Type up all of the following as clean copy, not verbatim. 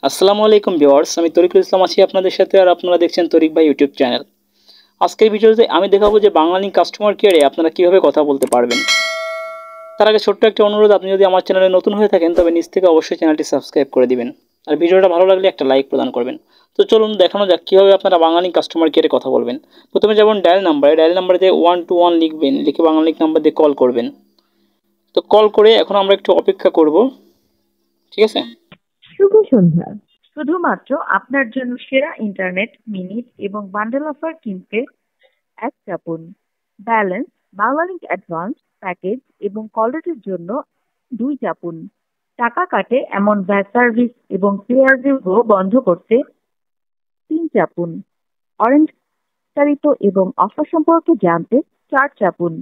আসসালামু আলাইকুম ভিউয়ার্স, আমি তরিকুল ইসলাম আছি আপনাদের সাথে, আর আপনারা দেখছেন তরিক ভাই ইউটিউব চ্যানেল। আজকের ভিডিওতে আমি দেখাবো যে বাংলালিংক কাস্টমার কেয়ারে আপনারা কীভাবে কথা বলতে পারবেন। তার আগে ছোট্ট একটা অনুরোধ, আপনি যদি আমার চ্যানেলে নতুন হয়ে থাকেন তবে নিচ থেকে অবশ্যই চ্যানেলটি সাবস্ক্রাইব করে দিবেন, আর ভিডিওটা ভালো লাগলে একটা লাইক প্রদান করবেন। তো চলুন দেখানো যাক কীভাবে আপনারা বাংলালিংক কাস্টমার কেয়ারে কথা বলবেন। প্রথমে যেমন ডায়াল নাম্বারে দিয়ে 121 লিখবেন, লিখে বাংলালিংক নাম্বার দিয়ে কল করবেন। তো কল করে এখন আমরা একটু অপেক্ষা করব, ঠিক আছে। শুভ সন্ধ্যা। শুধুমাত্র আপনার জন্য সেরা ইন্টারনেট, মিনিট এবং বান্ডেল অফার কিনতে এক চাপুন। ব্যালেন্স, বাংলালিংক অ্যাডভান্স প্যাকেজ এবং কল রেটের জন্য 2 চাপুন। টাকা কাটে এমন ব্যাড সার্ভিস এবং ক্লিয়ার বন্ধ করতে 3 চাপুন। অরেঞ্জ বিস্তারিত এবং অফার সম্পর্কে জানতে 4 চাপুন।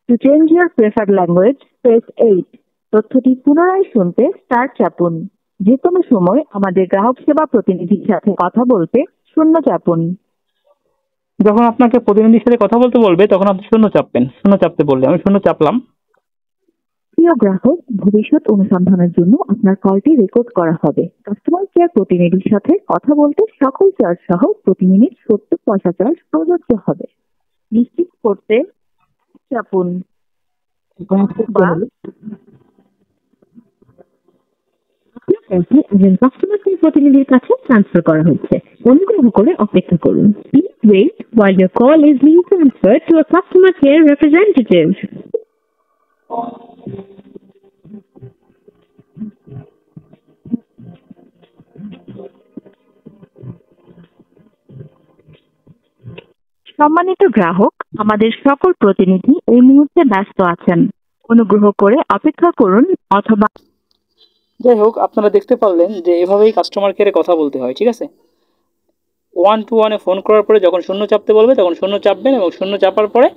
To change your preferred language press 8। তথ্যটি পুনরায় শুনতে স্টার চাপুন। যে কোনো সময় আমাদের গ্রাহক সেবা প্রতিনিধির সাথে কথা বলতে 0 চাপুন। যখন আপনাকে প্রতিনিধির সাথে কথা বলতে বলবে তখন আপনি শূন্য চাপবেন। শূন্য চাপতে বললে আমি শূন্য চাপলাম। প্রিয় গ্রাহক, ভবিষ্যৎ অনুসন্ধানের জন্য আপনার কলটি রেকর্ড করা হবে। কাস্টমার কেয়ার প্রতিনিধির সাথে কথা বলতে সকল চার্জ সহ প্রতি মিনিট 70 পয়সা চার্জ প্রযোজ্য হবে। নিশ্চিত করতে চাপুন বা একজন কাস্টমার কেয়ার প্রতিনিধির কাছে ট্রান্সফার করা হচ্ছে। অনুগ্রহ করে অপেক্ষা করুন। Please wait while your call is being transferred to a customer care representative. সম্মানিত গ্রাহক, আমাদের সকল প্রতিনিধি এই মুহূর্তে ব্যস্ত আছেন। অনুগ্রহ করে অপেক্ষা করুন অথবা। যাই হোক, আপনারা দেখতে পারলেন যে এভাবেই কাস্টমার কেয়ারে কথা বলতে হয়, ঠিক আছে। 121-এ ফোন করার পরে যখন শূন্য চাপতে বলবে তখন শূন্য চাপবেন, এবং শূন্য চাপার পরে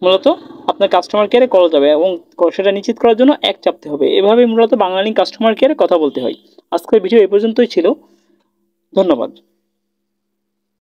মূলত আপনার কাস্টমার কেয়ারে কল যাবে, এবং সেটা নিশ্চিত করার জন্য 1 চাপতে হবে। এভাবেই মূলত বাংলালিংক কাস্টমার কেয়ারে কথা বলতে হয়। আজকের ভিডিও এই পর্যন্তই ছিল। ধন্যবাদ।